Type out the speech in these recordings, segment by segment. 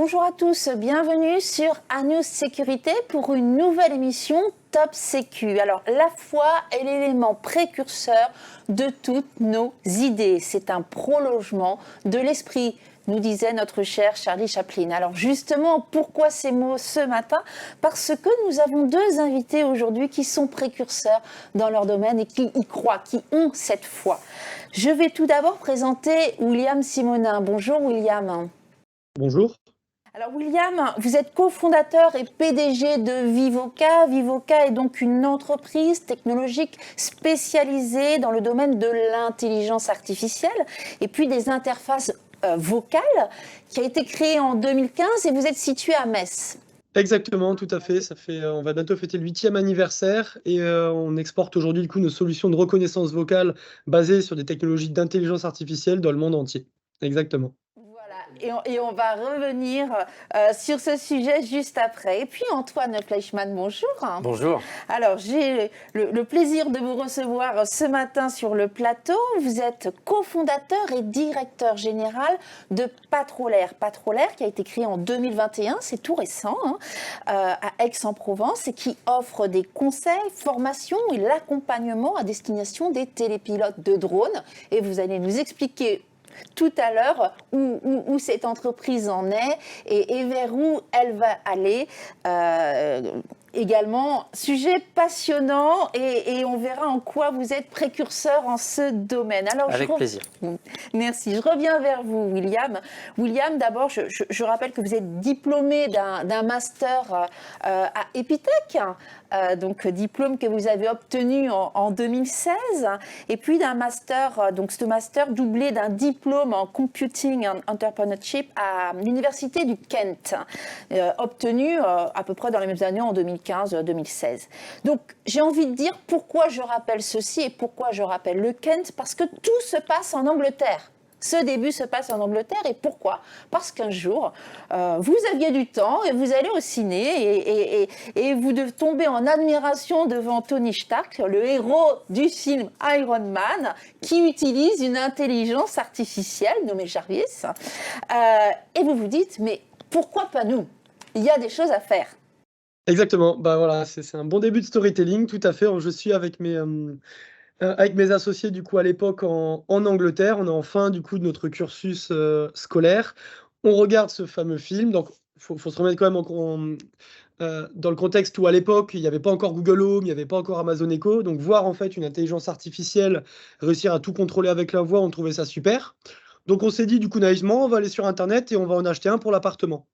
Bonjour à tous, bienvenue sur Anews Sécurité pour une nouvelle émission Top Sécu. Alors la foi est l'élément précurseur de toutes nos idées. C'est un prolongement de l'esprit, nous disait notre cher Charlie Chaplin. Alors justement, pourquoi ces mots ce matin? Parce que nous avons deux invités aujourd'hui qui sont précurseurs dans leur domaine et qui y croient, qui ont cette foi. Je vais tout d'abord présenter William Simonin. Bonjour William. Bonjour. Alors William, vous êtes cofondateur et PDG de Vivoca. Vivoca est donc une entreprise technologique spécialisée dans le domaine de l'intelligence artificielle et puis des interfaces vocales, qui a été créée en 2015 et vous êtes situé à Metz. Exactement, tout à fait. On va bientôt fêter le 8e anniversaire et on exporte aujourd'hui du coup nos solutions de reconnaissance vocale basées sur des technologies d'intelligence artificielle dans le monde entier. Exactement. Voilà, et on va revenir sur ce sujet juste après. Et puis Antoine Fleischmann, bonjour. Bonjour. Alors, j'ai le plaisir de vous recevoir ce matin sur le plateau. Vous êtes cofondateur et directeur général de Patrolaire. Patrolaire qui a été créé en 2021, c'est tout récent, à Aix-en-Provence et qui offre des conseils, formations et l'accompagnement à destination des télépilotes de drones. Et vous allez nous expliquer tout à l'heure où cette entreprise en est et vers où elle va aller. Également, sujet passionnant et on verra en quoi vous êtes précurseur en ce domaine. Alors, avec plaisir. Merci. Je reviens vers vous, William. William, d'abord, je rappelle que vous êtes diplômé d'un master à Epitech, donc diplôme que vous avez obtenu en 2016, et puis d'un master, donc ce master doublé d'un diplôme en Computing and Entrepreneurship à l'université du Kent, obtenu à peu près dans les mêmes années en 2015-2016. Donc j'ai envie de dire pourquoi je rappelle ceci et pourquoi je rappelle le Kent, parce que tout se passe en Angleterre. Ce début se passe en Angleterre et pourquoi? Parce qu'un jour, vous aviez du temps et vous allez au ciné et vous tombez en admiration devant Tony Stark, le héros du film Iron Man, qui utilise une intelligence artificielle nommée Jarvis. Et vous vous dites, mais pourquoi pas nous? Il y a des choses à faire. Exactement. Bah voilà, c'est un bon début de storytelling, tout à fait. Je suis avec mes associés du coup à l'époque en Angleterre. On est en fin du coup de notre cursus scolaire. On regarde ce fameux film. Donc, faut se remettre quand même dans le contexte où à l'époque, il n'y avait pas encore Google Home, il n'y avait pas encore Amazon Echo. Donc, voir en fait une intelligence artificielle réussir à tout contrôler avec la voix, on trouvait ça super. Donc, on s'est dit du coup naïvement, on va aller sur Internet et on va en acheter un pour l'appartement.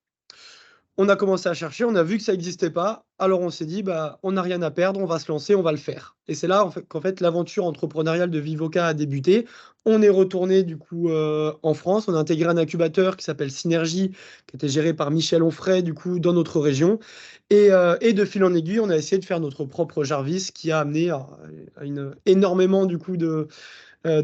On a commencé à chercher, on a vu que ça n'existait pas, alors on s'est dit, bah, on n'a rien à perdre, on va se lancer, on va le faire. Et c'est là qu'en fait l'aventure entrepreneuriale de Vivoca a débuté. On est retourné du coup en France, on a intégré un incubateur qui s'appelle Synergie, qui était géré par Michel Onfray du coup dans notre région. Et de fil en aiguille, on a essayé de faire notre propre Jarvis qui a amené à énormément du coup de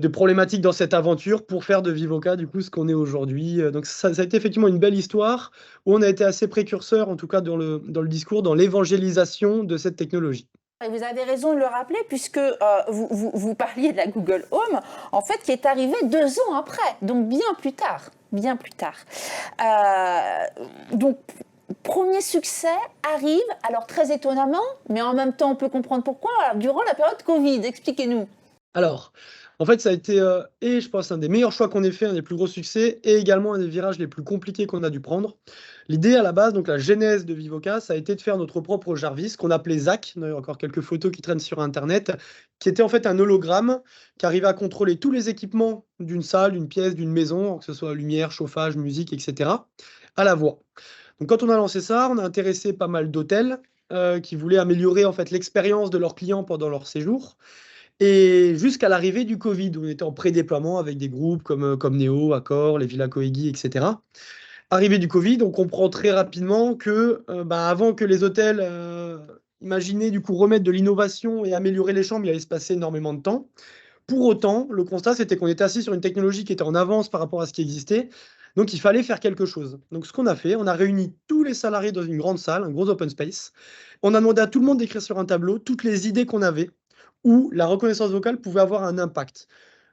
problématiques dans cette aventure pour faire de Vivoca du coup ce qu'on est aujourd'hui. Donc ça a été effectivement une belle histoire où on a été assez précurseur, en tout cas dans le discours, dans l'évangélisation de cette technologie. Et vous avez raison de le rappeler, puisque vous parliez de la Google Home, en fait, qui est arrivée 2 ans après, donc bien plus tard. Bien plus tard. Donc, premier succès arrive, alors très étonnamment, mais en même temps, on peut comprendre pourquoi, durant la période Covid. Expliquez-nous. Alors, en fait, ça a été, et je pense, un des meilleurs choix qu'on ait fait, un des plus gros succès, et également un des virages les plus compliqués qu'on a dû prendre. L'idée à la base, donc la genèse de Vivoca, ça a été de faire notre propre Jarvis, qu'on appelait Zach. Il y a encore quelques photos qui traînent sur Internet, qui était en fait un hologramme qui arrivait à contrôler tous les équipements d'une salle, d'une pièce, d'une maison, que ce soit lumière, chauffage, musique, etc., à la voix. Donc quand on a lancé ça, on a intéressé pas mal d'hôtels qui voulaient améliorer en fait l'expérience de leurs clients pendant leur séjour. Et jusqu'à l'arrivée du Covid, où on était en pré-déploiement avec des groupes comme Neo, Accor, les Villas Koigi, etc. Arrivée du Covid, on comprend très rapidement que, avant que les hôtels imaginaient du coup remettre de l'innovation et améliorer les chambres, il allait se passer énormément de temps. Pour autant, le constat, c'était qu'on était assis sur une technologie qui était en avance par rapport à ce qui existait, donc il fallait faire quelque chose. Donc ce qu'on a fait, on a réuni tous les salariés dans une grande salle, un gros open space. On a demandé à tout le monde d'écrire sur un tableau toutes les idées qu'on avait, où la reconnaissance vocale pouvait avoir un impact.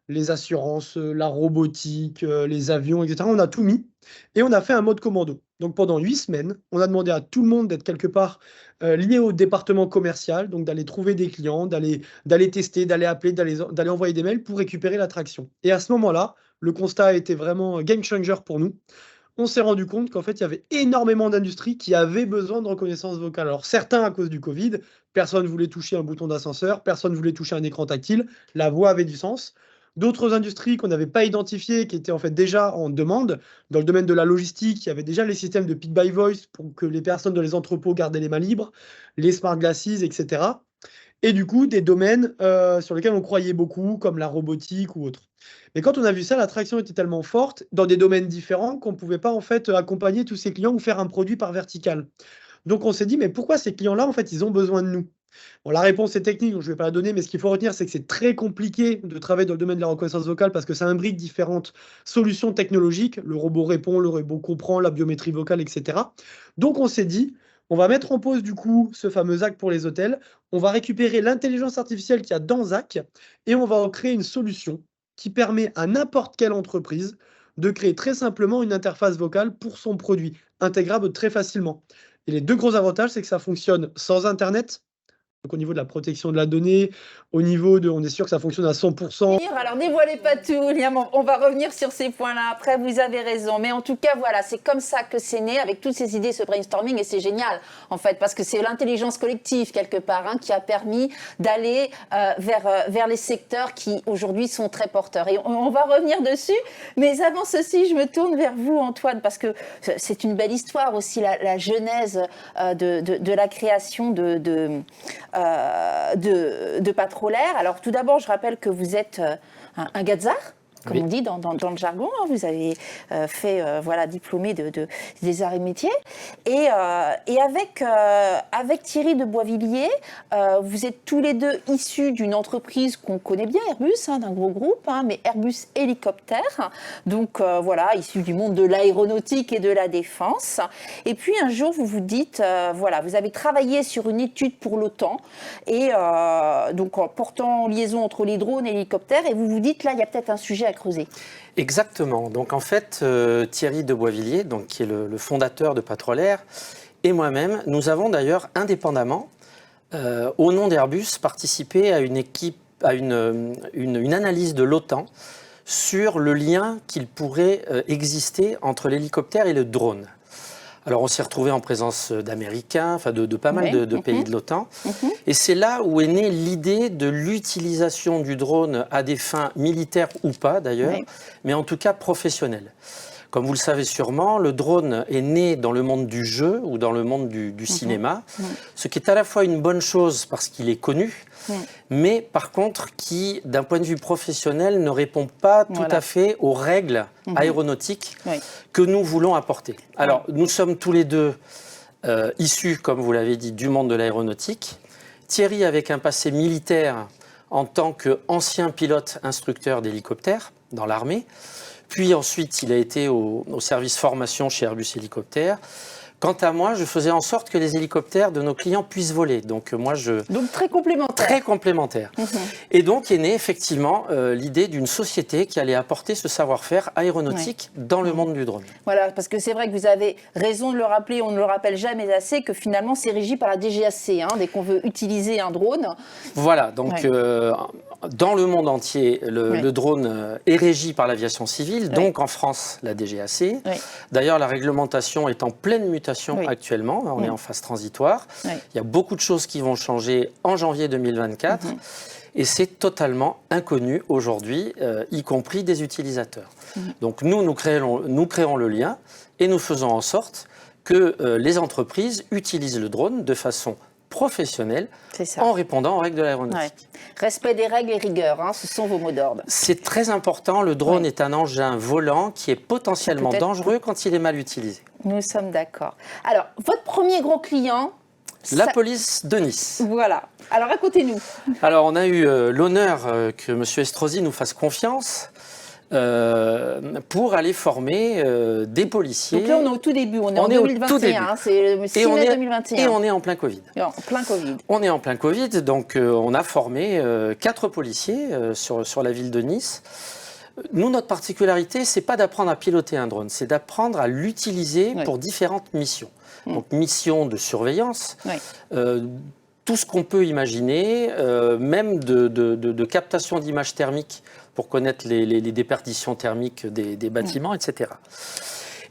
Les assurances, la robotique, les avions, etc. On a tout mis et on a fait un mode commando. Donc pendant 8 semaines, on a demandé à tout le monde d'être quelque part lié au département commercial, donc d'aller trouver des clients, d'aller tester, d'aller appeler, d'aller envoyer des mails pour récupérer l'attraction. Et à ce moment-là, le constat a été vraiment game changer pour nous. On s'est rendu compte qu'en fait, il y avait énormément d'industries qui avaient besoin de reconnaissance vocale. Alors certains à cause du Covid, personne ne voulait toucher un bouton d'ascenseur, personne ne voulait toucher un écran tactile, la voix avait du sens. D'autres industries qu'on n'avait pas identifiées, qui étaient en fait déjà en demande, dans le domaine de la logistique, il y avait déjà les systèmes de pick by voice pour que les personnes dans les entrepôts gardaient les mains libres, les smart glasses, etc. Et du coup, des domaines sur lesquels on croyait beaucoup, comme la robotique ou autre. Mais quand on a vu ça, l'attraction était tellement forte dans des domaines différents qu'on ne pouvait pas en fait accompagner tous ces clients ou faire un produit par vertical. Donc on s'est dit, mais pourquoi ces clients-là, en fait, ils ont besoin de nous? Bon, la réponse est technique, donc je ne vais pas la donner, mais ce qu'il faut retenir, c'est que c'est très compliqué de travailler dans le domaine de la reconnaissance vocale parce que ça imbrique différentes solutions technologiques. Le robot répond, le robot comprend, la biométrie vocale, etc. Donc on s'est dit, on va mettre en pause du coup ce fameux ZAC pour les hôtels, on va récupérer l'intelligence artificielle qu'il y a dans ZAC et on va en créer une solution qui permet à n'importe quelle entreprise de créer très simplement une interface vocale pour son produit, intégrable très facilement. Et les deux gros avantages, c'est que ça fonctionne sans Internet, donc au niveau de la protection de la donnée, au niveau de, on est sûr que ça fonctionne à 100%. Alors dévoilez pas tout, Liam, on va revenir sur ces points-là après, vous avez raison. Mais en tout cas, voilà, c'est comme ça que c'est né, avec toutes ces idées, ce brainstorming, et c'est génial, en fait, parce que c'est l'intelligence collective, quelque part, hein, qui a permis d'aller vers les secteurs qui, aujourd'hui, sont très porteurs. Et on va revenir dessus, mais avant ceci, je me tourne vers vous, Antoine, parce que c'est une belle histoire aussi, la genèse de la création de Patrolaire. Alors tout d'abord, je rappelle que vous êtes un gazard, comme on dit dans le jargon. Hein. Vous avez fait diplômé des arts et métiers. Et avec Thierry de Boisvilliers, vous êtes tous les deux issus d'une entreprise qu'on connaît bien, Airbus, hein, d'un gros groupe, hein, mais Airbus Hélicoptère. Donc issu du monde de l'aéronautique et de la défense. Et puis un jour, vous vous dites, vous avez travaillé sur une étude pour l'OTAN, et donc en portant en liaison entre les drones et l'hélicoptère, et vous vous dites, là, il y a peut-être un sujet à creuser. Exactement. Donc en fait, Thierry de Boisvilliers, donc, qui est le fondateur de Patrolaire, et moi-même, nous avons d'ailleurs indépendamment, au nom d'Airbus, participé à une analyse de l'OTAN sur le lien qu'il pourrait exister entre l'hélicoptère et le drone. Alors on s'est retrouvé en présence d'Américains, enfin de pas mal de pays de l'OTAN. Et c'est là où est née l'idée de l'utilisation du drone à des fins militaires ou pas d'ailleurs, mais en tout cas professionnelles. Comme vous le savez sûrement, le drone est né dans le monde du jeu ou dans le monde du cinéma, ce qui est à la fois une bonne chose parce qu'il est connu, mais par contre qui, d'un point de vue professionnel, ne répond pas tout à fait aux règles aéronautiques que nous voulons apporter. Alors, nous sommes tous les deux issus, comme vous l'avez dit, du monde de l'aéronautique. Thierry avec un passé militaire en tant qu'ancien pilote instructeur d'hélicoptère dans l'armée. Puis ensuite, il a été au service formation chez Airbus Hélicoptère. Quant à moi, je faisais en sorte que les hélicoptères de nos clients puissent voler. Donc très complémentaire. Très complémentaire. Et donc est née effectivement l'idée d'une société qui allait apporter ce savoir-faire aéronautique dans le monde du drone. Voilà, parce que c'est vrai que vous avez raison de le rappeler, on ne le rappelle jamais assez, que finalement c'est régi par la DGAC, hein, dès qu'on veut utiliser un drone. Voilà, donc dans le monde entier, le drone est régi par l'aviation civile, donc en France, la DGAC. D'ailleurs, la réglementation est en pleine mutation actuellement, on est en phase transitoire. Il y a beaucoup de choses qui vont changer en janvier 2024 et c'est totalement inconnu aujourd'hui, y compris des utilisateurs. Donc nous créons le lien et nous faisons en sorte que les entreprises utilisent le drone de façon professionnelle en répondant aux règles de l'aéronautique. Respect des règles et rigueur, hein, ce sont vos mots d'ordre. C'est très important, le drone est un engin volant qui est potentiellement dangereux quand il est mal utilisé. Nous sommes d'accord. Alors, votre premier gros client... La police de Nice. Voilà. Alors, racontez-nous. Alors, on a eu l'honneur que M. Estrosi nous fasse confiance pour aller former des policiers. Donc là, on est au tout début, on est en 2021, c'est le 6 mai 2021. Et on est en plein Covid. On est en plein Covid, donc on a formé 4 policiers sur la ville de Nice. Nous, notre particularité, c'est pas d'apprendre à piloter un drone, c'est d'apprendre à l'utiliser pour différentes missions. Donc, mission de surveillance, tout ce qu'on peut imaginer, même de captation d'images thermiques pour connaître les déperditions thermiques des bâtiments, etc.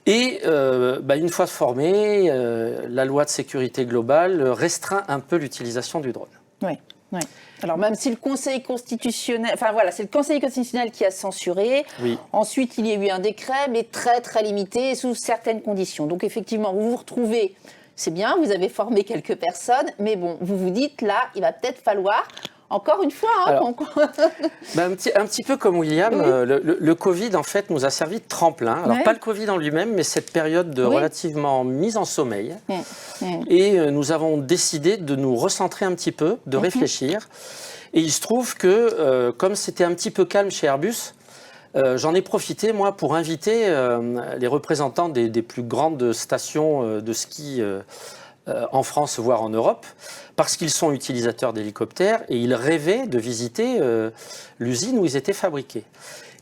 Et une fois formé, la loi de sécurité globale restreint un peu l'utilisation du drone. Oui. Alors même si le Conseil constitutionnel, c'est le Conseil constitutionnel qui a censuré. Oui. Ensuite, il y a eu un décret, mais très très limité et sous certaines conditions. Donc effectivement, vous vous retrouvez, c'est bien, vous avez formé quelques personnes, mais bon, vous vous dites là, il va peut-être falloir. Encore une fois, Alors, un petit peu comme William, le Covid en fait nous a servi de tremplin. Alors pas le Covid en lui-même, mais cette période de relativement mise en sommeil. Et nous avons décidé de nous recentrer un petit peu, de réfléchir. Et il se trouve que comme c'était un petit peu calme chez Airbus, j'en ai profité moi pour inviter les représentants des plus grandes stations de ski en France, voire en Europe, parce qu'ils sont utilisateurs d'hélicoptères et ils rêvaient de visiter l'usine où ils étaient fabriqués.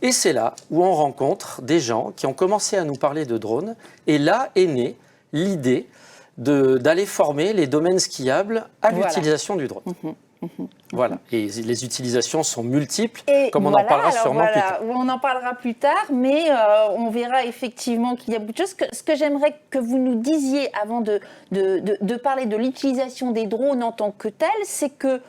Et c'est là où on rencontre des gens qui ont commencé à nous parler de drones, et là est née l'idée d'aller former les domaines skiables à l'utilisation du drone. Voilà, et les utilisations sont multiples, comme on en parlera sûrement plus tard. On en parlera plus tard, mais on verra effectivement qu'il y a beaucoup de choses. Ce que j'aimerais que vous nous disiez avant de parler de l'utilisation des drones en tant que tels, c'est que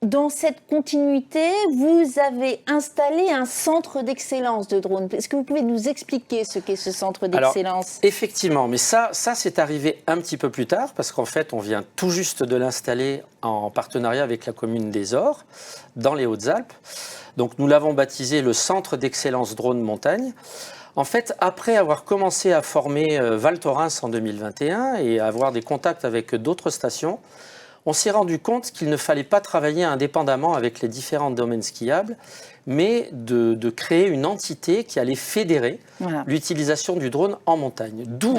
dans cette continuité, vous avez installé un centre d'excellence de drones. Est-ce que vous pouvez nous expliquer ce qu'est ce centre d'excellence ? Alors, effectivement, mais ça c'est arrivé un petit peu plus tard, parce qu'en fait, on vient tout juste de l'installer en partenariat avec la commune des Ors, dans les Hautes-Alpes. Donc, nous l'avons baptisé le Centre d'excellence drone montagne. En fait, après avoir commencé à former Val Thorens en 2021 et avoir des contacts avec d'autres stations, on s'est rendu compte qu'il ne fallait pas travailler indépendamment avec les différents domaines skiables, mais de créer une entité qui allait fédérer l'utilisation du drone en montagne. D'où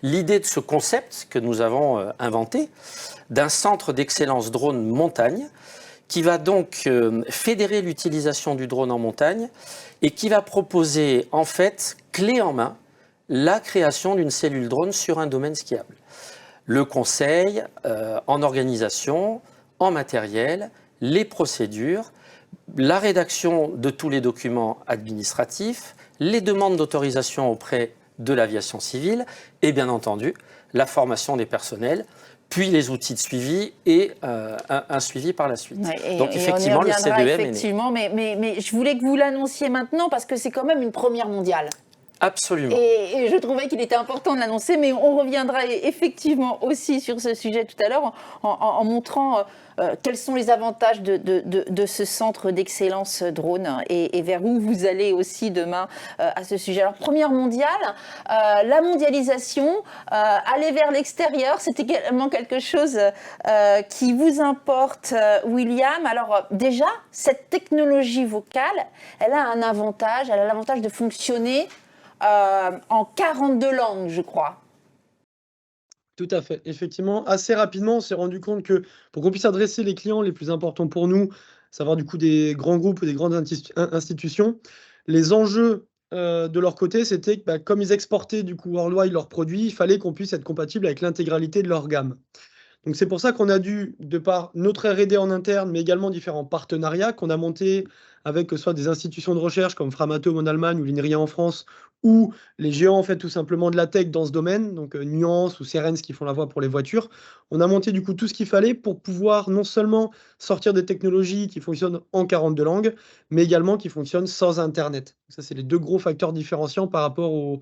l'idée de ce concept que nous avons inventé, d'un centre d'excellence drone montagne, qui va donc fédérer l'utilisation du drone en montagne et qui va proposer en fait, clé en main, la création d'une cellule drone sur un domaine skiable. Le conseil en organisation, en matériel, les procédures, la rédaction de tous les documents administratifs, les demandes d'autorisation auprès de l'aviation civile et bien entendu la formation des personnels, puis les outils de suivi et un suivi par la suite. Donc effectivement, le CDEM effectivement, est né. Mais je voulais que vous l'annonciez maintenant parce que c'est quand même une première mondiale. Absolument. Et je trouvais qu'il était important de l'annoncer, mais on reviendra effectivement aussi sur ce sujet tout à l'heure en montrant quels sont les avantages de ce centre d'excellence drone et vers où vous allez aussi demain à ce sujet. Alors, première mondiale, la mondialisation, aller vers l'extérieur, c'est également quelque chose qui vous importe, William. Alors déjà, cette technologie vocale, elle a un avantage, elle a l'avantage de fonctionner en 42 langues, je crois. Tout à fait. Effectivement, assez rapidement, on s'est rendu compte que pour qu'on puisse adresser les clients les plus importants pour nous, savoir du coup des grands groupes ou des grandes institutions, les enjeux de leur côté, c'était que comme ils exportaient du coup worldwide leurs produits, il fallait qu'on puisse être compatible avec l'intégralité de leur gamme. Donc c'est pour ça qu'on a dû, de par notre R&D en interne, mais également différents partenariats qu'on a montés avec soit des institutions de recherche comme Framatome en Allemagne ou l'INRIA en France, ou les géants en fait tout simplement de la tech dans ce domaine, donc Nuance ou Cerence qui font la voix pour les voitures. On a monté du coup tout ce qu'il fallait pour pouvoir non seulement sortir des technologies qui fonctionnent en 42 langues, mais également qui fonctionnent sans Internet. Ça, c'est les deux gros facteurs différenciants par rapport au...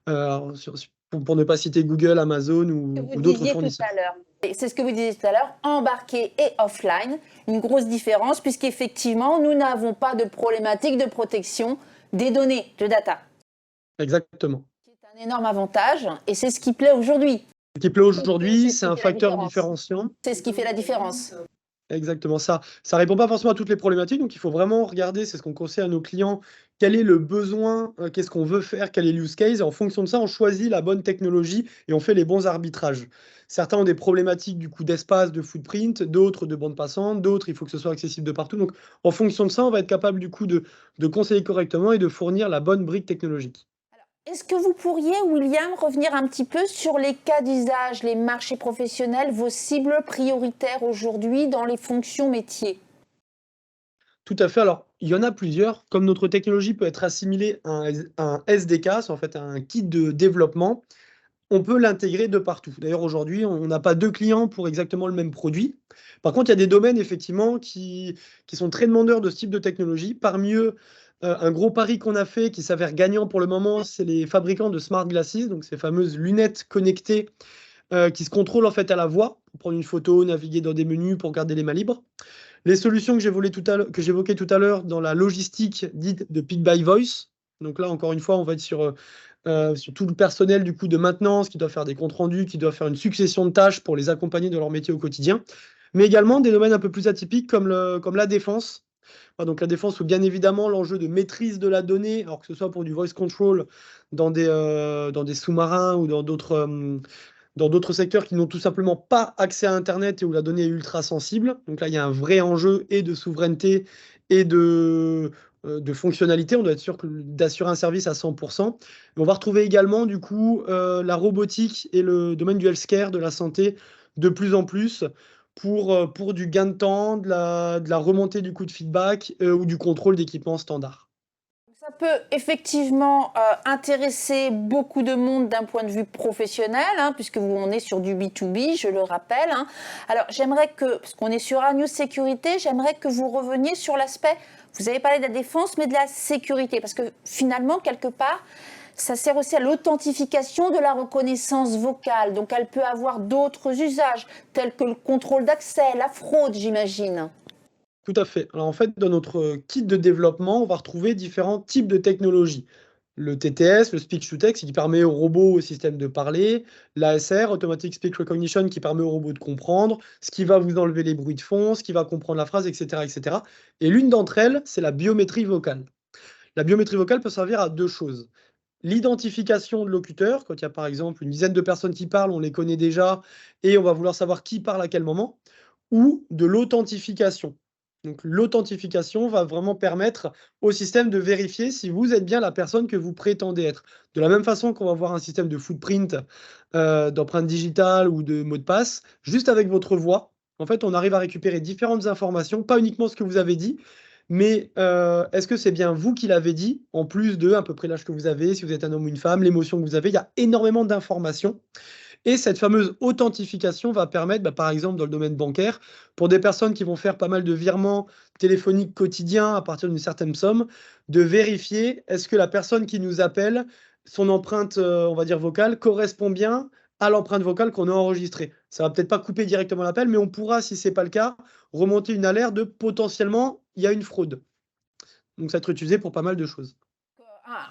pour ne pas citer Google, Amazon ou d'autres fournisseurs. C'est ce que vous disiez tout à l'heure, embarqué et offline, une grosse différence puisqu'effectivement, nous n'avons pas de problématique de protection des données, de data. Exactement. C'est un énorme avantage et c'est ce qui plaît aujourd'hui. Ce qui plaît aujourd'hui, c'est un facteur différenciant. C'est ce qui fait la différence. Exactement ça. Ça répond pas forcément à toutes les problématiques, donc il faut vraiment regarder, c'est ce qu'on conseille à nos clients quel est le besoin, qu'est-ce qu'on veut faire, quel est l'use case, et en fonction de ça, on choisit la bonne technologie et on fait les bons arbitrages. Certains ont des problématiques du coup d'espace, de footprint, d'autres de bande passante, d'autres il faut que ce soit accessible de partout. Donc en fonction de ça, on va être capable du coup de conseiller correctement et de fournir la bonne brique technologique. Est-ce que vous pourriez, William, revenir un petit peu sur les cas d'usage, les marchés professionnels, vos cibles prioritaires aujourd'hui dans les fonctions métiers? Tout à fait. Alors, il y en a plusieurs. Comme notre technologie peut être assimilée à un SDK, c'est en fait un kit de développement, on peut l'intégrer de partout. D'ailleurs, aujourd'hui, on n'a pas 2 clients pour exactement le même produit. Par contre, il y a des domaines effectivement qui sont très demandeurs de ce type de technologie. Parmi eux, un gros pari qu'on a fait qui s'avère gagnant pour le moment, c'est les fabricants de smart glasses, donc ces fameuses lunettes connectées, qui se contrôlent en fait à la voix, pour prendre une photo, naviguer dans des menus, pour garder les mains libres. Les solutions que j'évoquais tout à l'heure dans la logistique dite de Pick by Voice. Donc là, encore une fois, on va être sur tout le personnel du coup de maintenance qui doit faire des comptes rendus, qui doit faire une succession de tâches pour les accompagner dans leur métier au quotidien. Mais également des domaines un peu plus atypiques comme la défense. Donc la défense où bien évidemment l'enjeu de maîtrise de la donnée, alors que ce soit pour du voice control dans des sous-marins ou dans d'autres secteurs qui n'ont tout simplement pas accès à Internet et où la donnée est ultra sensible. Donc là, il y a un vrai enjeu et de souveraineté et de fonctionnalité. On doit être sûr d'assurer un service à 100%. Mais on va retrouver également, du coup, la robotique et le domaine du healthcare, de la santé, de plus en plus pour du gain de temps, de la remontée du coup de feedback ou du contrôle d'équipements standards. Ça peut effectivement intéresser beaucoup de monde d'un point de vue professionnel, hein, puisque on est sur du B2B, je le rappelle. Hein. Alors j'aimerais que, parce qu'on est sur News Sécurité, j'aimerais que vous reveniez sur l'aspect, vous avez parlé de la défense, mais de la sécurité, parce que finalement, quelque part, ça sert aussi à l'authentification de la reconnaissance vocale. Donc elle peut avoir d'autres usages, tels que le contrôle d'accès, la fraude, j'imagine. Tout à fait. Alors en fait, dans notre kit de développement, on va retrouver différents types de technologies. Le TTS, le speech to text, qui permet au robot, au système de parler. L'ASR, Automatic Speech Recognition, qui permet au robot de comprendre, ce qui va vous enlever les bruits de fond, ce qui va comprendre la phrase, etc., etc. Et l'une d'entre elles, c'est la biométrie vocale. La biométrie vocale peut servir à deux choses. L'identification de locuteur, quand il y a par exemple une dizaine de personnes qui parlent, on les connaît déjà, et on va vouloir savoir qui parle à quel moment, ou de l'authentification. Donc l'authentification va vraiment permettre au système de vérifier si vous êtes bien la personne que vous prétendez être. De la même façon qu'on va voir un système de footprint, d'empreinte digitale ou de mot de passe, juste avec votre voix, en fait, on arrive à récupérer différentes informations, pas uniquement ce que vous avez dit, mais est-ce que c'est bien vous qui l'avez dit, en plus de à peu près l'âge que vous avez, si vous êtes un homme ou une femme, l'émotion que vous avez, il y a énormément d'informations. Et cette fameuse authentification va permettre, par exemple dans le domaine bancaire, pour des personnes qui vont faire pas mal de virements téléphoniques quotidiens à partir d'une certaine somme, de vérifier est-ce que la personne qui nous appelle, son empreinte, on va dire vocale, correspond bien à l'empreinte vocale qu'on a enregistrée. Ça va peut-être pas couper directement l'appel, mais on pourra, si c'est pas le cas, remonter une alerte de potentiellement il y a une fraude. Donc ça va être utilisé pour pas mal de choses.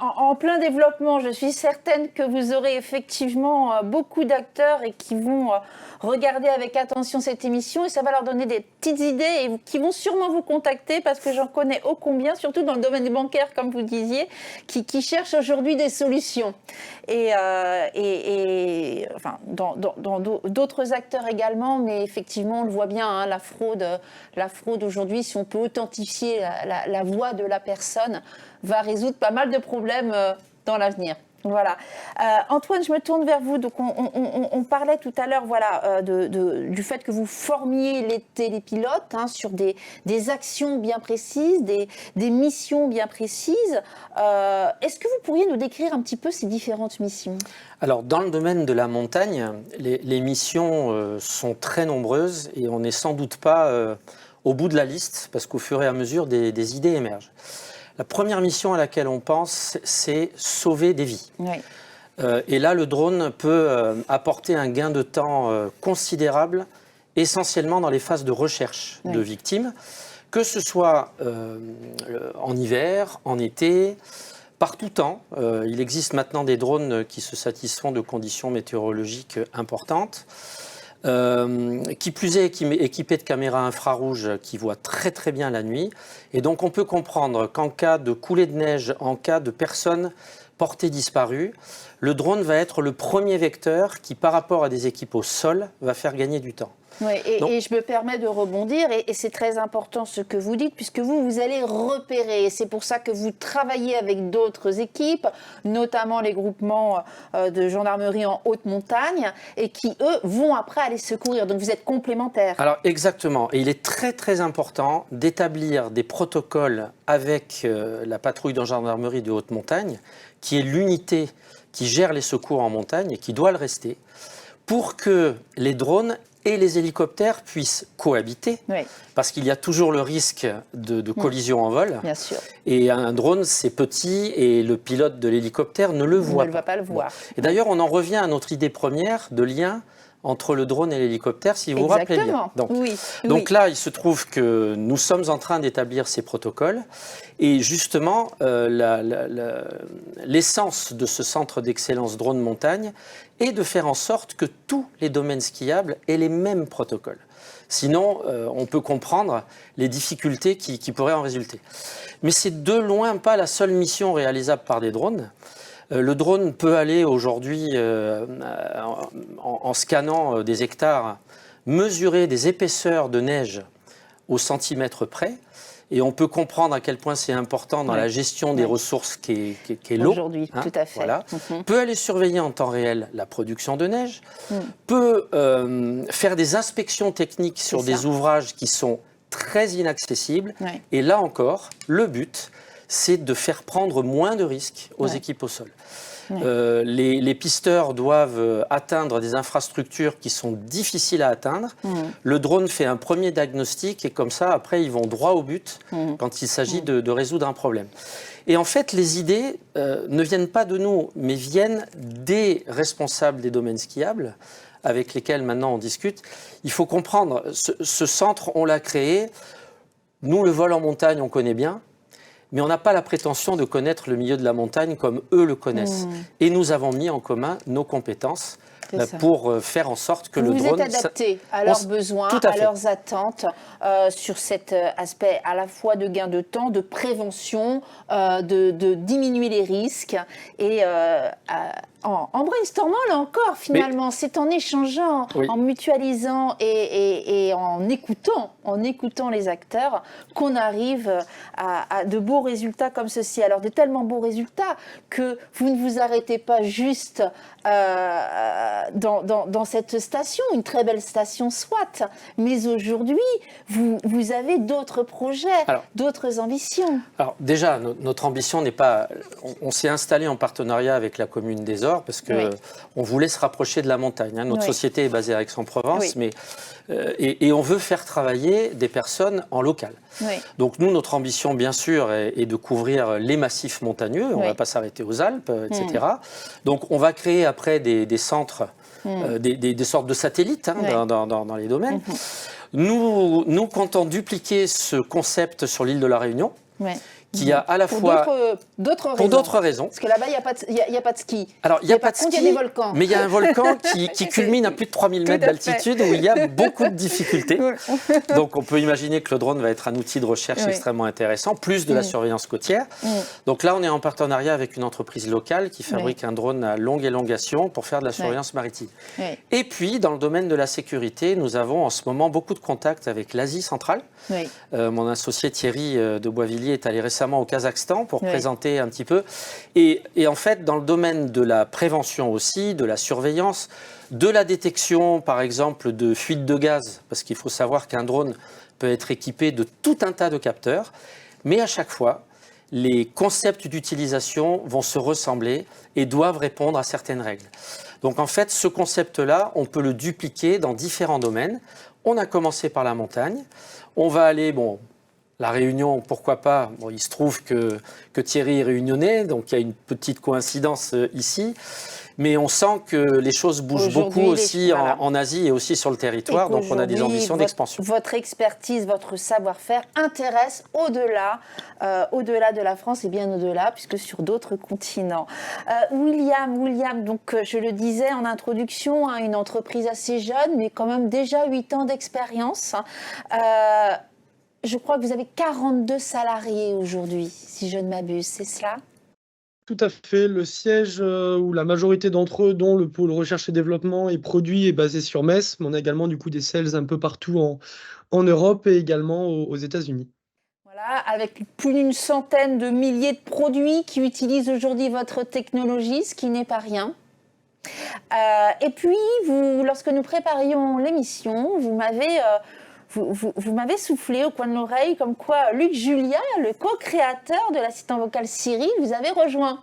En plein développement, je suis certaine que vous aurez effectivement beaucoup d'acteurs et qui vont regarder avec attention cette émission et ça va leur donner des petites idées et qui vont sûrement vous contacter parce que j'en connais ô combien, surtout dans le domaine bancaire, comme vous disiez, qui cherchent aujourd'hui des solutions. Et enfin, dans d'autres acteurs également, mais effectivement, on le voit bien, hein, la fraude aujourd'hui, si on peut authentifier la voix de la personne, va résoudre pas mal de problèmes dans l'avenir. Voilà. Antoine, je me tourne vers vous. Donc, on parlait tout à l'heure voilà, du fait que vous formiez les télépilotes hein, sur des actions bien précises, des missions bien précises. Est-ce que vous pourriez nous décrire un petit peu ces différentes missions ? Alors, dans le domaine de la montagne, les missions sont très nombreuses et on n'est sans doute pas au bout de la liste parce qu'au fur et à mesure, des idées émergent. La première mission à laquelle on pense, c'est sauver des vies. Oui. Et là, le drone peut apporter un gain de temps considérable, essentiellement dans les phases de recherche de victimes, que ce soit en hiver, en été, par tout temps. Il existe maintenant des drones qui se satisfont de conditions météorologiques importantes. Qui plus est équipé de caméras infrarouges qui voient très très bien la nuit. Et donc on peut comprendre qu'en cas de coulée de neige, en cas de personnes portées disparues, le drone va être le premier vecteur qui, par rapport à des équipes au sol, va faire gagner du temps. Oui, et je me permets de rebondir, et c'est très important ce que vous dites, puisque vous allez repérer. Et c'est pour ça que vous travaillez avec d'autres équipes, notamment les groupements de gendarmerie en haute montagne, et qui, eux, vont après aller secourir. Donc vous êtes complémentaires. Alors exactement, et il est très très important d'établir des protocoles avec la patrouille de gendarmerie de haute montagne, qui est l'unité qui gère les secours en montagne et qui doit le rester, pour que les drones et les hélicoptères puissent cohabiter, Oui, parce qu'il y a toujours le risque de collision en vol. bien sûr. Et un drone, c'est petit et le pilote de l'hélicoptère ne le voit Ne va pas le voir. Et d'ailleurs, on en revient à notre idée première de lien entre le drone et l'hélicoptère, si vous vous rappelez bien. Exactement. Donc là, il se trouve que nous sommes en train d'établir ces protocoles. Et justement, l'essence de ce centre d'excellence drone montagne est de faire en sorte que tous les domaines skiables aient les mêmes protocoles. Sinon, on peut comprendre les difficultés qui pourraient en résulter. Mais c'est de loin pas la seule mission réalisable par des drones. Le drone peut aller aujourd'hui, en scannant des hectares, mesurer des épaisseurs de neige au centimètre près. Et on peut comprendre à quel point c'est important dans la gestion des ressources qu'est l'eau. Aujourd'hui, tout à fait. Voilà. Peut aller surveiller en temps réel la production de neige, peut faire des inspections techniques sur des ouvrages qui sont très inaccessibles. Ouais. Et là encore, le but, c'est de faire prendre moins de risques aux équipes au sol. Ouais. Les pisteurs doivent atteindre des infrastructures qui sont difficiles à atteindre. Le drone fait un premier diagnostic et comme ça, après, ils vont droit au but quand il s'agit de résoudre un problème. Et en fait, les idées ne viennent pas de nous, mais viennent des responsables des domaines skiables avec lesquels maintenant on discute. Il faut comprendre, ce centre, on l'a créé. Nous, le vol en montagne, on connaît bien. Mais on n'a pas la prétention de connaître le milieu de la montagne comme eux le connaissent. Et nous avons mis en commun nos compétences pour faire en sorte que le drone... Vous êtes adapté à leurs besoins, à leurs attentes, sur cet aspect à la fois de gain de temps, de prévention, de diminuer les risques. Et en brainstormant, là encore, finalement, c'est en échangeant, en mutualisant et en écoutant les acteurs qu'on arrive à de beaux résultats comme ceci. Alors, de tellement beaux résultats que vous ne vous arrêtez pas juste dans cette station, une très belle station soit, mais aujourd'hui, vous avez d'autres projets, d'autres ambitions. Alors déjà, notre ambition n'est pas... On s'est installé en partenariat avec la commune des Ors parce qu'on voulait se rapprocher de la montagne. Notre société est basée à Aix-en-Provence, mais et on veut faire travailler des personnes en local. Donc nous, notre ambition, bien sûr, est de couvrir les massifs montagneux. On ne va pas s'arrêter aux Alpes, etc. Donc on va créer après des centres, des sortes de satellites dans les domaines. Nous comptons dupliquer ce concept sur l'île de la Réunion. Qui a à la fois... Pour d'autres raisons. Parce que là-bas, il n'y a pas de ski. Alors, il n'y a pas de ski, il y a des volcans. Mais il y a un volcan qui culmine à plus de 3000 mètres d'altitude où il y a beaucoup de difficultés. Donc, on peut imaginer que le drone va être un outil de recherche extrêmement intéressant, plus de la surveillance côtière. Donc là, on est en partenariat avec une entreprise locale qui fabrique un drone à longue élongation pour faire de la surveillance maritime. Et puis, dans le domaine de la sécurité, nous avons en ce moment beaucoup de contacts avec l'Asie centrale. Mon associé Thierry de Boisvilliers est allé récemment au Kazakhstan pour présenter un petit peu. Et en fait, dans le domaine de la prévention aussi, de la surveillance, de la détection, par exemple, de fuites de gaz, parce qu'il faut savoir qu'un drone peut être équipé de tout un tas de capteurs, mais à chaque fois, les concepts d'utilisation vont se ressembler et doivent répondre à certaines règles. Donc en fait, ce concept-là, on peut le dupliquer dans différents domaines. On a commencé par la montagne. On va aller, La Réunion, pourquoi pas? Bon, il se trouve que Thierry est réunionnais, donc il y a une petite coïncidence ici. Mais on sent que les choses bougent beaucoup aussi en Asie et aussi sur le territoire. Donc on a des ambitions d'expansion. Votre expertise, votre savoir-faire intéresse au-delà de la France et bien au-delà, puisque sur d'autres continents. William, donc je le disais en introduction, hein, une entreprise assez jeune, mais quand même déjà 8 ans d'expérience. Je crois que vous avez 42 salariés aujourd'hui, si je ne m'abuse, c'est cela ? Tout à fait. Le siège où la majorité d'entre eux, dont le pôle recherche et développement et produits, est basé sur Metz, mais on a également du coup des sales un peu partout en Europe et également aux États-Unis. Voilà, avec plus d'une centaine de milliers de produits qui utilisent aujourd'hui votre technologie, ce qui n'est pas rien. Et puis, lorsque nous préparions l'émission, vous m'avez soufflé au coin de l'oreille comme quoi Luc Julia, le co-créateur de l'assistant vocal Siri, vous avez rejoint.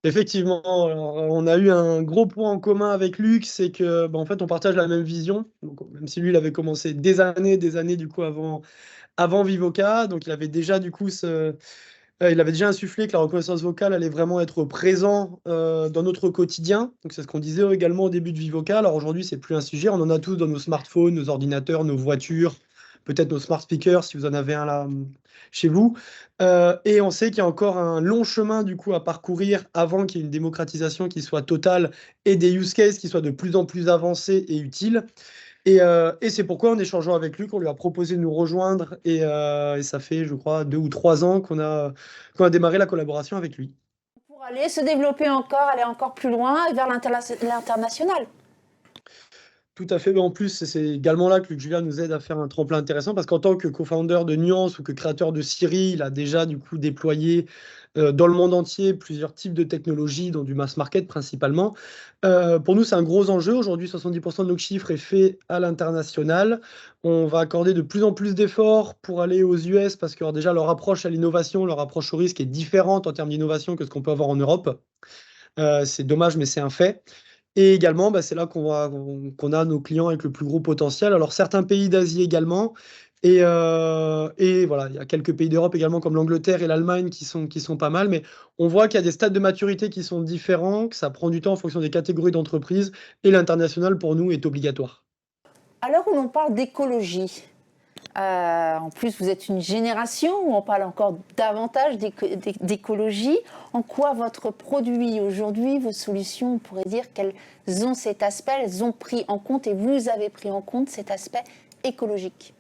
Effectivement, alors, on a eu un gros point en commun avec Luc, c'est que en fait on partage la même vision. Donc, même si lui il avait commencé des années du coup avant Vivoca, donc il avait déjà du coup il avait déjà insufflé que la reconnaissance vocale allait vraiment être présent dans notre quotidien. Donc c'est ce qu'on disait également au début de Vivoca. Alors aujourd'hui, c'est plus un sujet. On en a tous dans nos smartphones, nos ordinateurs, nos voitures, peut-être nos smart speakers si vous en avez un là chez vous. Et on sait qu'il y a encore un long chemin du coup à parcourir avant qu'il y ait une démocratisation qui soit totale et des use cases qui soient de plus en plus avancés et utiles. Et c'est pourquoi, en échangeant avec Luc, on lui a proposé de nous rejoindre. Et ça fait, je crois, 2 ou 3 ans qu'on a démarré la collaboration avec lui. Pour aller se développer encore, aller encore plus loin vers l'international. Tout à fait. Mais en plus, c'est également là que Luc Julia nous aide à faire un tremplin intéressant parce qu'en tant que co-founder de Nuance ou que créateur de Siri, il a déjà du coup déployé dans le monde entier plusieurs types de technologies, dont du mass market principalement. Pour nous, c'est un gros enjeu. Aujourd'hui, 70% de nos chiffres est fait à l'international. On va accorder de plus en plus d'efforts pour aller aux US parce que alors, déjà, leur approche à l'innovation, leur approche au risque est différente en termes d'innovation que ce qu'on peut avoir en Europe. C'est dommage, mais c'est un fait. Et également, c'est là qu'on a nos clients avec le plus gros potentiel. Alors, certains pays d'Asie également. Et voilà, il y a quelques pays d'Europe également, comme l'Angleterre et l'Allemagne, qui sont pas mal. Mais on voit qu'il y a des stades de maturité qui sont différents, que ça prend du temps en fonction des catégories d'entreprises. Et l'international, pour nous, est obligatoire. À l'heure où l'on parle d'écologie, en plus vous êtes une génération où on parle encore davantage d'écologie. En quoi votre produit aujourd'hui, vos solutions, on pourrait dire qu'elles ont cet aspect, elles ont pris en compte et vous avez pris en compte cet aspect écologique?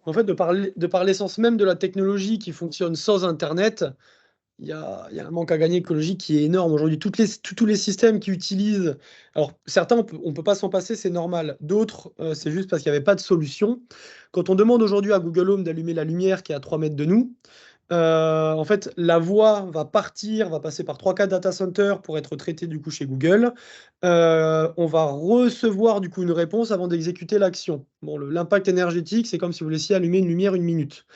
En fait, de par l'essence même de la technologie qui fonctionne sans Internet, il y a un manque à gagner écologique qui est énorme. Aujourd'hui, tous les systèmes qui utilisent... Alors, certains, on peut pas s'en passer, c'est normal. D'autres, c'est juste parce qu'il n'y avait pas de solution. Quand on demande aujourd'hui à Google Home d'allumer la lumière qui est à 3 mètres de nous, en fait, la voix va passer par 3-4 data centers pour être traitée du coup chez Google. On va recevoir du coup une réponse avant d'exécuter l'action. Bon, l'impact énergétique, c'est comme si vous laissiez allumer une lumière 1 minute.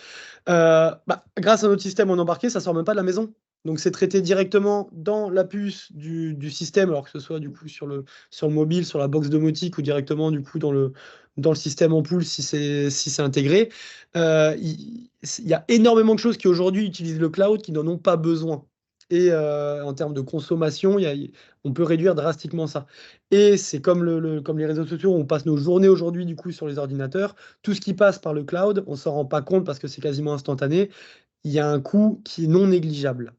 Grâce à notre système en embarqué, ça sort même pas de la maison. Donc c'est traité directement dans la puce du système, alors que ce soit du coup sur le mobile, sur la box domotique ou directement du coup dans le système ampoule si c'est intégré. Il y a énormément de choses qui aujourd'hui utilisent le cloud qui n'en ont pas besoin. Et en termes de consommation, on peut réduire drastiquement ça. Et c'est comme les réseaux sociaux, on passe nos journées aujourd'hui du coup sur les ordinateurs. Tout ce qui passe par le cloud, on s'en rend pas compte parce que c'est quasiment instantané. Il y a un coût qui est non négligeable.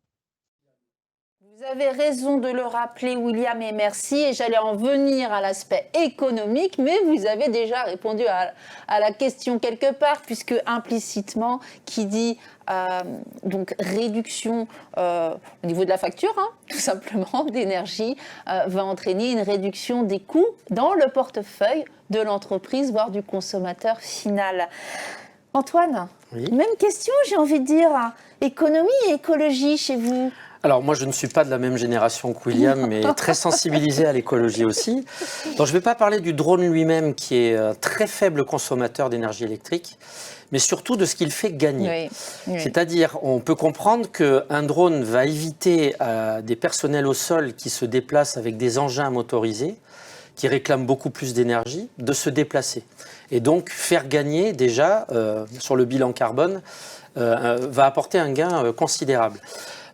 Vous avez raison de le rappeler, William, et merci. Et j'allais en venir à l'aspect économique, mais vous avez déjà répondu à la question quelque part, puisque implicitement, qui dit donc réduction au niveau de la facture, hein, tout simplement, d'énergie, va entraîner une réduction des coûts dans le portefeuille de l'entreprise, voire du consommateur final. Antoine, Oui. Même question, j'ai envie de dire, économie et écologie chez vous. Alors moi, je ne suis pas de la même génération que William, mais très sensibilisé à l'écologie aussi. Donc je ne vais pas parler du drone lui-même, qui est un très faible consommateur d'énergie électrique, mais surtout de ce qu'il fait gagner. Oui. C'est-à-dire, on peut comprendre qu'un drone va éviter à des personnels au sol qui se déplacent avec des engins motorisés, qui réclament beaucoup plus d'énergie, de se déplacer. Et donc faire gagner déjà sur le bilan carbone va apporter un gain considérable.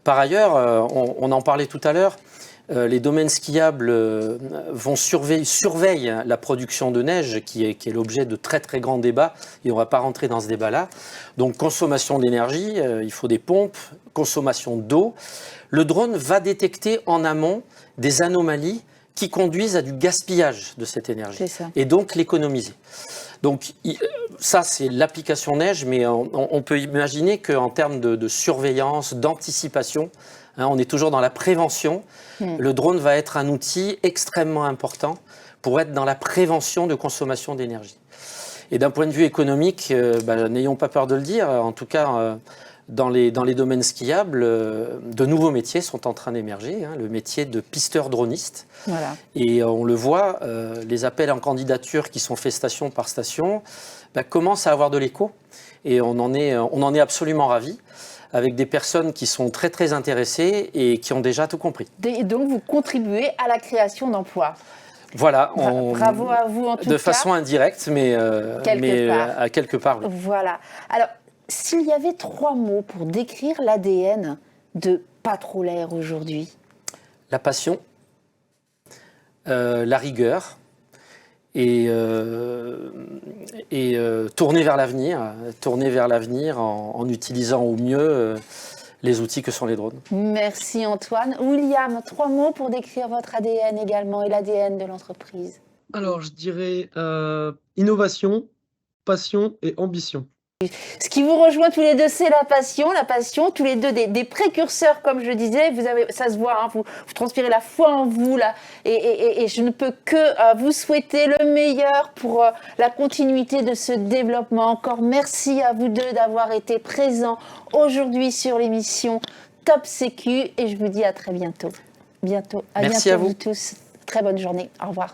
Par ailleurs, on en parlait tout à l'heure, les domaines skiables surveillent la production de neige, qui est l'objet de très très grands débats, et on ne va pas rentrer dans ce débat-là. Donc consommation d'énergie, il faut des pompes, consommation d'eau. Le drone va détecter en amont des anomalies qui conduisent à du gaspillage de cette énergie, et donc l'économiser. Donc ça, c'est l'application neige, mais on peut imaginer qu'en termes de surveillance, d'anticipation, on est toujours dans la prévention. Le drone va être un outil extrêmement important pour être dans la prévention de consommation d'énergie. Et d'un point de vue économique, n'ayons pas peur de le dire, en tout cas dans les domaines skiables, de nouveaux métiers sont en train d'émerger, le métier de pisteur droniste. Voilà. Et on le voit, les appels en candidature qui sont faits station par station commencent à avoir de l'écho, et on en est absolument ravis, avec des personnes qui sont très très intéressées et qui ont déjà tout compris. Et donc vous contribuez à la création d'emplois. Voilà, bravo à vous en tout cas. De façon indirecte, mais à quelque part. Oui. Voilà. Alors, s'il y avait 3 mots pour décrire l'ADN de Patrolaire aujourd'hui? La passion, la rigueur et tourner vers l'avenir en utilisant au mieux les outils que sont les drones. Merci Antoine. William, 3 mots pour décrire votre ADN également et l'ADN de l'entreprise. Alors, je dirais innovation, passion et ambition. Ce qui vous rejoint tous les deux, c'est la passion, tous les deux des précurseurs, comme je disais, ça se voit, vous transpirez la foi en vous, là, et je ne peux que vous souhaiter le meilleur pour la continuité de ce développement. Encore merci à vous deux d'avoir été présents aujourd'hui sur l'émission Top Sécu, et je vous dis à très bientôt. À bientôt vous tous. Très bonne journée. Au revoir.